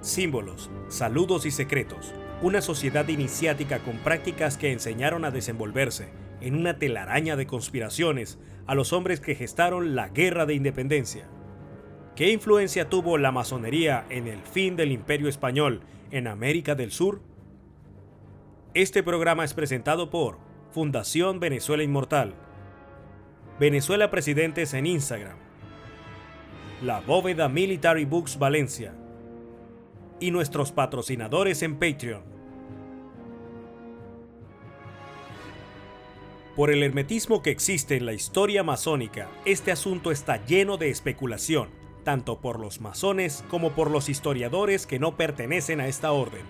símbolos, saludos y secretos. Una sociedad iniciática con prácticas que enseñaron a desenvolverse en una telaraña de conspiraciones a los hombres que gestaron la Guerra de Independencia. ¿Qué influencia tuvo la masonería en el fin del Imperio Español en América del Sur? Este programa es presentado por Fundación Venezuela Inmortal, Venezuela Presidentes en Instagram, La Bóveda Military Books Valencia y nuestros patrocinadores en Patreon. Por el hermetismo que existe en la historia masónica, este asunto está lleno de especulación, tanto por los masones como por los historiadores que no pertenecen a esta orden.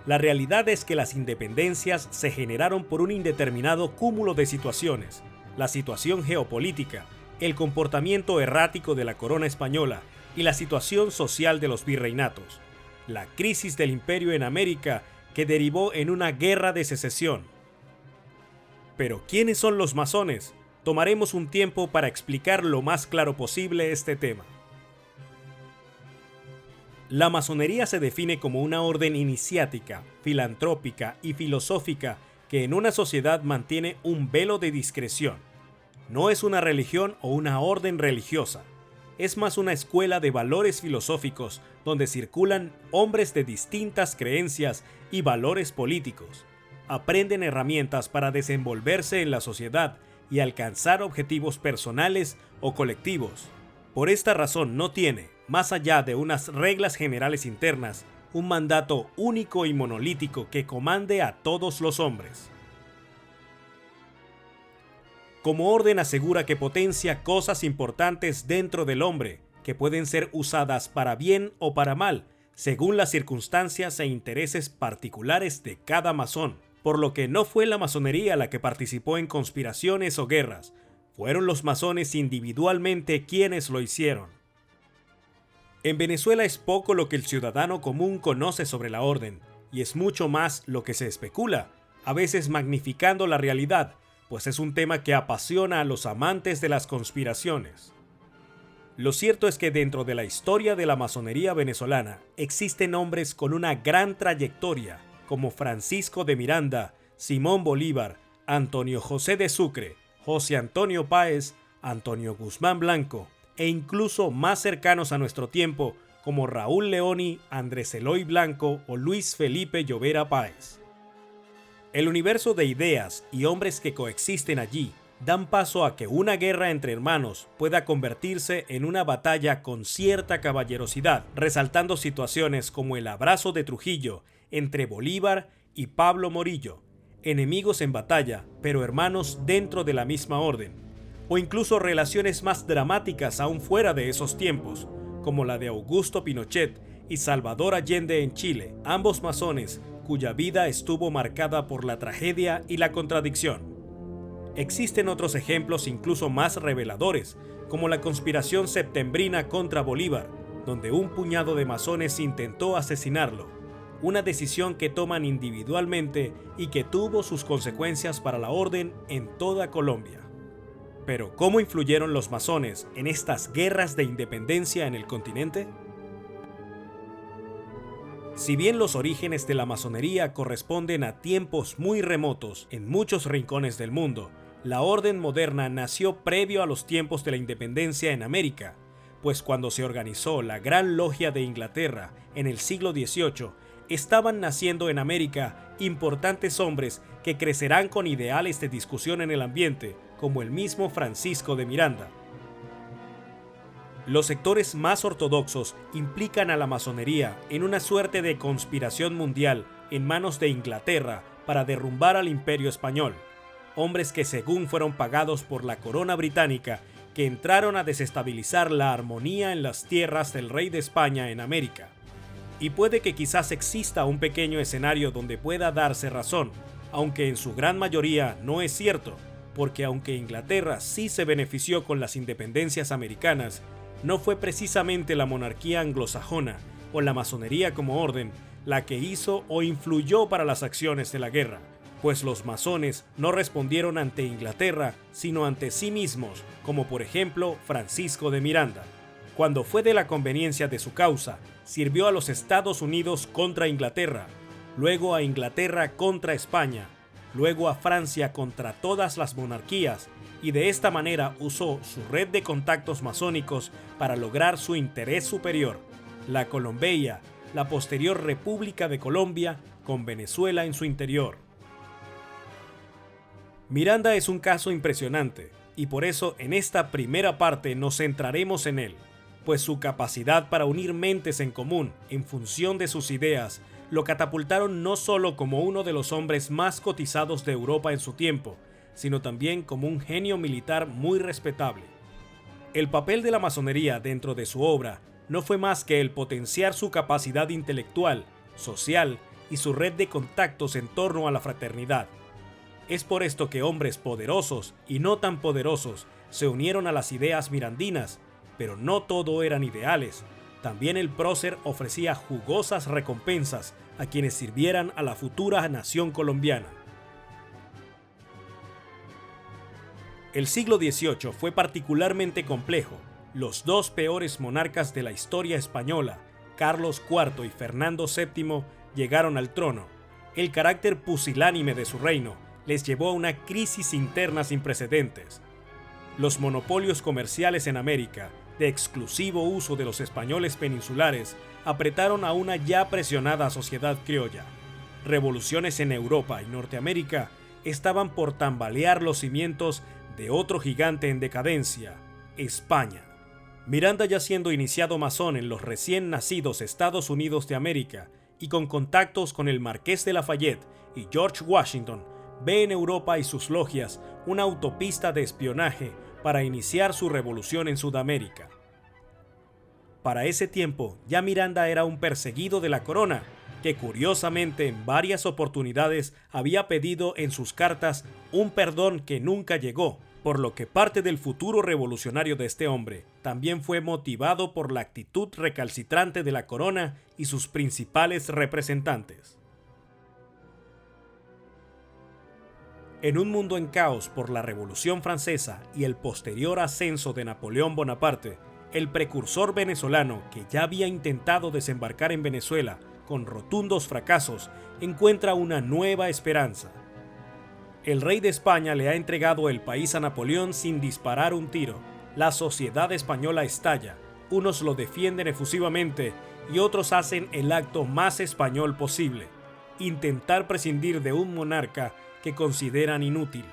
La realidad es que las independencias se generaron por un indeterminado cúmulo de situaciones: la situación geopolítica, el comportamiento errático de la corona española y la situación social de los virreinatos, la crisis del imperio en América que derivó en una guerra de secesión. Pero ¿quiénes son los masones? Tomaremos un tiempo para explicar lo más claro posible este tema. La masonería se define como una orden iniciática, filantrópica y filosófica que en una sociedad mantiene un velo de discreción. No es una religión o una orden religiosa, es más una escuela de valores filosóficos donde circulan hombres de distintas creencias y valores políticos. Aprenden herramientas para desenvolverse en la sociedad y alcanzar objetivos personales o colectivos. Por esta razón no tiene, más allá de unas reglas generales internas, un mandato único y monolítico que comande a todos los hombres. Como orden asegura que potencia cosas importantes dentro del hombre, que pueden ser usadas para bien o para mal, según las circunstancias e intereses particulares de cada masón. Por lo que no fue la masonería la que participó en conspiraciones o guerras, fueron los masones individualmente quienes lo hicieron. En Venezuela es poco lo que el ciudadano común conoce sobre la orden, y es mucho más lo que se especula, a veces magnificando la realidad, pues es un tema que apasiona a los amantes de las conspiraciones. Lo cierto es que dentro de la historia de la masonería venezolana existen hombres con una gran trayectoria, como Francisco de Miranda, Simón Bolívar, Antonio José de Sucre, José Antonio Páez, Antonio Guzmán Blanco, e incluso más cercanos a nuestro tiempo como Raúl Leoni, Andrés Eloy Blanco o Luis Felipe Llovera Páez. El universo de ideas y hombres que coexisten allí dan paso a que una guerra entre hermanos pueda convertirse en una batalla con cierta caballerosidad, resaltando situaciones como el abrazo de Trujillo entre Bolívar y Pablo Morillo, enemigos en batalla, pero hermanos dentro de la misma orden, o incluso relaciones más dramáticas aún fuera de esos tiempos, como la de Augusto Pinochet y Salvador Allende en Chile, ambos masones cuya vida estuvo marcada por la tragedia y la contradicción. Existen otros ejemplos incluso más reveladores, como la conspiración septembrina contra Bolívar, donde un puñado de masones intentó asesinarlo, una decisión que toman individualmente y que tuvo sus consecuencias para la orden en toda Colombia. Pero ¿cómo influyeron los masones en estas guerras de independencia en el continente? Si bien los orígenes de la masonería corresponden a tiempos muy remotos en muchos rincones del mundo, la orden moderna nació previo a los tiempos de la independencia en América, pues cuando se organizó la Gran Logia de Inglaterra en el siglo XVIII, estaban naciendo en América importantes hombres que crecerán con ideales de discusión en el ambiente, como el mismo Francisco de Miranda. Los sectores más ortodoxos implican a la masonería en una suerte de conspiración mundial en manos de Inglaterra para derrumbar al Imperio Español, hombres que según fueron pagados por la corona británica, que entraron a desestabilizar la armonía en las tierras del rey de España en América. Y puede que quizás exista un pequeño escenario donde pueda darse razón, aunque en su gran mayoría no es cierto, porque aunque Inglaterra sí se benefició con las independencias americanas, no fue precisamente la monarquía anglosajona o la masonería como orden la que hizo o influyó para las acciones de la guerra, pues los masones no respondieron ante Inglaterra, sino ante sí mismos, como por ejemplo Francisco de Miranda. Cuando fue de la conveniencia de su causa, sirvió a los Estados Unidos contra Inglaterra, luego a Inglaterra contra España, luego a Francia contra todas las monarquías, y de esta manera usó su red de contactos masónicos para lograr su interés superior, la Colombeia, la posterior República de Colombia, con Venezuela en su interior. Miranda es un caso impresionante, y por eso en esta primera parte nos centraremos en él, pues su capacidad para unir mentes en común en función de sus ideas lo catapultaron no solo como uno de los hombres más cotizados de Europa en su tiempo, sino también como un genio militar muy respetable. El papel de la masonería dentro de su obra no fue más que el potenciar su capacidad intelectual, social y su red de contactos en torno a la fraternidad. Es por esto que hombres poderosos y no tan poderosos se unieron a las ideas mirandinas, pero no todo eran ideales. También el prócer ofrecía jugosas recompensas a quienes sirvieran a la futura nación colombiana. El siglo XVIII fue particularmente complejo. Los dos peores monarcas de la historia española, Carlos IV y Fernando VII, llegaron al trono. El carácter pusilánime de su reino les llevó a una crisis interna sin precedentes. Los monopolios comerciales en América, de exclusivo uso de los españoles peninsulares, apretaron a una ya presionada sociedad criolla. Revoluciones en Europa y Norteamérica estaban por tambalear los cimientos de otro gigante en decadencia, España. Miranda, ya siendo iniciado masón en los recién nacidos Estados Unidos de América y con contactos con el Marqués de Lafayette y George Washington, ve en Europa y sus logias una autopista de espionaje para iniciar su revolución en Sudamérica. Para ese tiempo, ya Miranda era un perseguido de la corona, que curiosamente en varias oportunidades había pedido en sus cartas un perdón que nunca llegó, por lo que parte del futuro revolucionario de este hombre también fue motivado por la actitud recalcitrante de la corona y sus principales representantes. En un mundo en caos por la Revolución Francesa y el posterior ascenso de Napoleón Bonaparte, el precursor venezolano, que ya había intentado desembarcar en Venezuela con rotundos fracasos, encuentra una nueva esperanza. El rey de España le ha entregado el país a Napoleón sin disparar un tiro. La sociedad española estalla, unos lo defienden efusivamente y otros hacen el acto más español posible: intentar prescindir de un monarca que consideran inútil.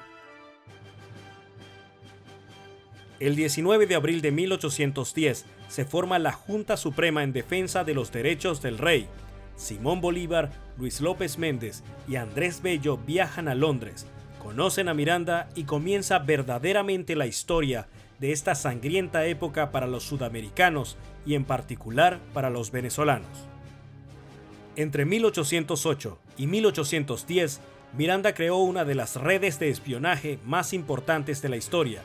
El 19 de abril de 1810 se forma la Junta Suprema en Defensa de los Derechos del Rey. Simón Bolívar, Luis López Méndez y Andrés Bello viajan a Londres, conocen a Miranda y comienza verdaderamente la historia de esta sangrienta época para los sudamericanos y en particular para los venezolanos. Entre 1808 y 1810, Miranda creó una de las redes de espionaje más importantes de la historia.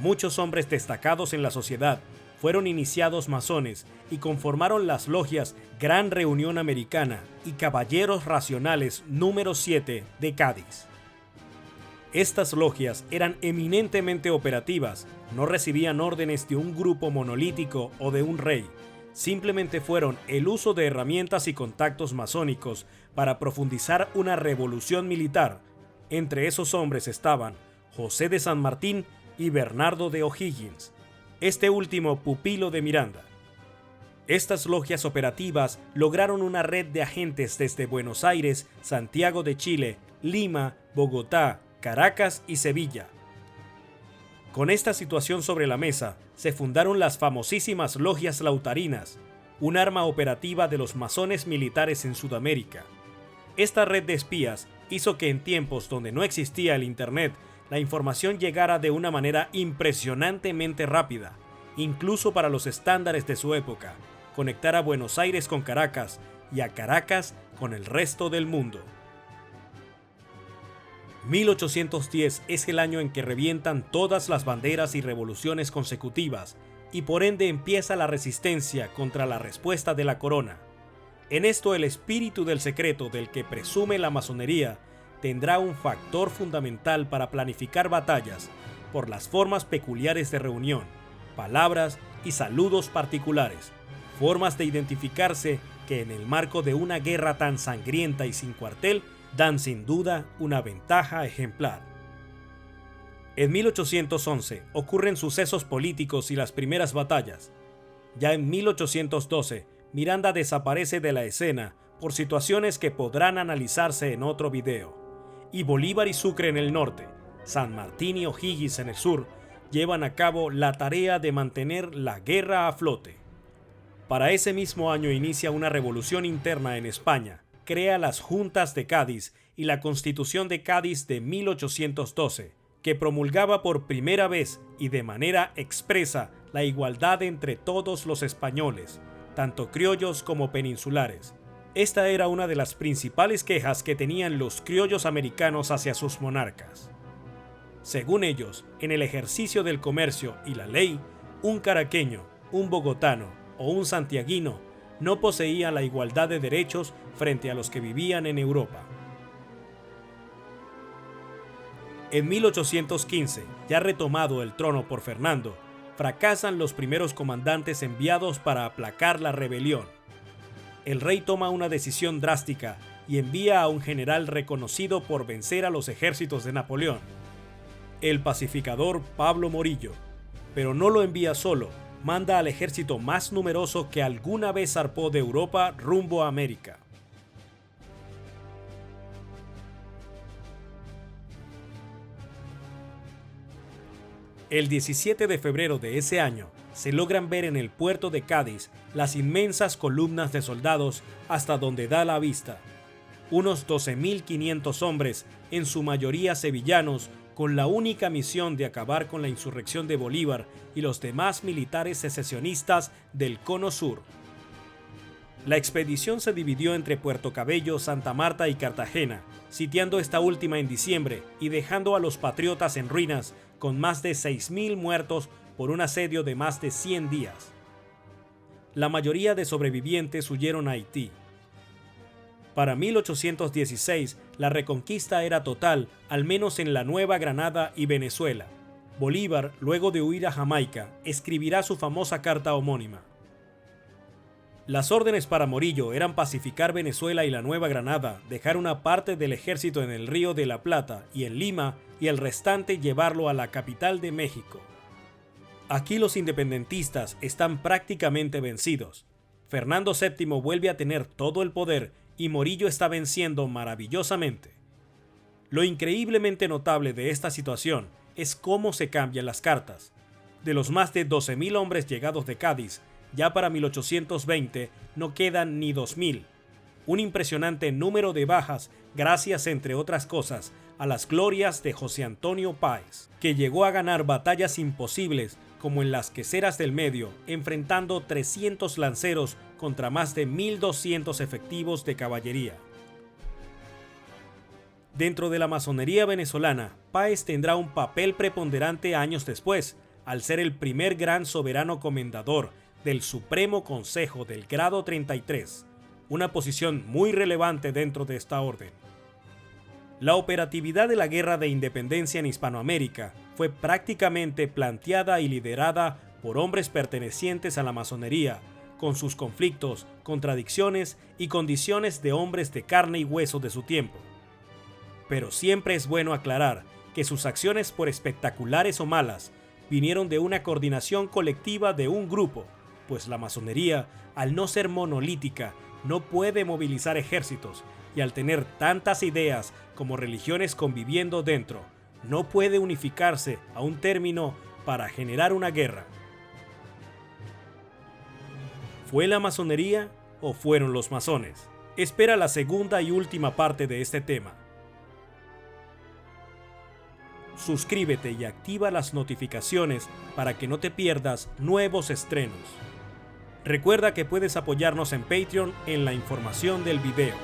Muchos hombres destacados en la sociedad fueron iniciados masones y conformaron las logias Gran Reunión Americana y Caballeros Racionales número 7 de Cádiz. Estas logias eran eminentemente operativas, no recibían órdenes de un grupo monolítico o de un rey. Simplemente fueron el uso de herramientas y contactos masónicos para profundizar una revolución militar. Entre esos hombres estaban José de San Martín y Bernardo de O'Higgins, este último pupilo de Miranda. Estas logias operativas lograron una red de agentes desde Buenos Aires, Santiago de Chile, Lima, Bogotá, Caracas y Sevilla. Con esta situación sobre la mesa, se fundaron las famosísimas logias lautarinas, un arma operativa de los masones militares en Sudamérica. Esta red de espías hizo que en tiempos donde no existía el Internet, la información llegara de una manera impresionantemente rápida, incluso para los estándares de su época, conectar a Buenos Aires con Caracas y a Caracas con el resto del mundo. 1810 es el año en que revientan todas las banderas y revoluciones consecutivas, y por ende empieza la resistencia contra la respuesta de la corona. En esto el espíritu del secreto del que presume la masonería tendrá un factor fundamental para planificar batallas por las formas peculiares de reunión, palabras y saludos particulares, formas de identificarse que en el marco de una guerra tan sangrienta y sin cuartel dan sin duda una ventaja ejemplar. En 1811 ocurren sucesos políticos y las primeras batallas. Ya en 1812, Miranda desaparece de la escena por situaciones que podrán analizarse en otro video, y Bolívar y Sucre en el norte, San Martín y O'Higgins en el sur, llevan a cabo la tarea de mantener la guerra a flote. Para ese mismo año inicia una revolución interna en España, crea las Juntas de Cádiz y la Constitución de Cádiz de 1812, que promulgaba por primera vez y de manera expresa la igualdad entre todos los españoles, tanto criollos como peninsulares. Esta era una de las principales quejas que tenían los criollos americanos hacia sus monarcas. Según ellos, en el ejercicio del comercio y la ley, un caraqueño, un bogotano o un santiaguino no poseía la igualdad de derechos frente a los que vivían en Europa. En 1815, ya retomado el trono por Fernando, fracasan los primeros comandantes enviados para aplacar la rebelión. El rey toma una decisión drástica y envía a un general reconocido por vencer a los ejércitos de Napoleón, el pacificador Pablo Morillo, pero no lo envía solo, manda al ejército más numeroso que alguna vez zarpó de Europa rumbo a América. El 17 de febrero de ese año, se logran ver en el puerto de Cádiz las inmensas columnas de soldados hasta donde da la vista. Unos 12.500 hombres, en su mayoría sevillanos, con la única misión de acabar con la insurrección de Bolívar y los demás militares secesionistas del Cono Sur. La expedición se dividió entre Puerto Cabello, Santa Marta y Cartagena, sitiando esta última en diciembre y dejando a los patriotas en ruinas con más de 6.000 muertos por un asedio de más de 100 días. La mayoría de sobrevivientes huyeron a Haití. Para 1816, la reconquista era total, al menos en la Nueva Granada y Venezuela. Bolívar, luego de huir a Jamaica, escribirá su famosa carta homónima. Las órdenes para Morillo eran pacificar Venezuela y la Nueva Granada, dejar una parte del ejército en el Río de la Plata y en Lima, y el restante llevarlo a la capital de México. Aquí los independentistas están prácticamente vencidos. Fernando VII vuelve a tener todo el poder y Morillo está venciendo maravillosamente. Lo increíblemente notable de esta situación es cómo se cambian las cartas. De los más de 12.000 hombres llegados de Cádiz, ya para 1820 no quedan ni 2.000. Un impresionante número de bajas gracias, entre otras cosas, a las glorias de José Antonio Páez, que llegó a ganar batallas imposibles como en las Queseras del Medio, enfrentando 300 lanceros contra más de 1.200 efectivos de caballería. Dentro de la masonería venezolana, Páez tendrá un papel preponderante años después, al ser el primer gran soberano comendador del Supremo Consejo del Grado 33, una posición muy relevante dentro de esta orden. La operatividad de la Guerra de Independencia en Hispanoamérica fue prácticamente planteada y liderada por hombres pertenecientes a la masonería, con sus conflictos, contradicciones y condiciones de hombres de carne y hueso de su tiempo. Pero siempre es bueno aclarar que sus acciones, por espectaculares o malas, vinieron de una coordinación colectiva de un grupo, pues la masonería, al no ser monolítica, no puede movilizar ejércitos, y al tener tantas ideas como religiones conviviendo dentro, no puede unificarse a un término para generar una guerra. ¿Fue la masonería o fueron los masones? Espera la segunda y última parte de este tema. Suscríbete y activa las notificaciones para que no te pierdas nuevos estrenos. Recuerda que puedes apoyarnos en Patreon en la información del video.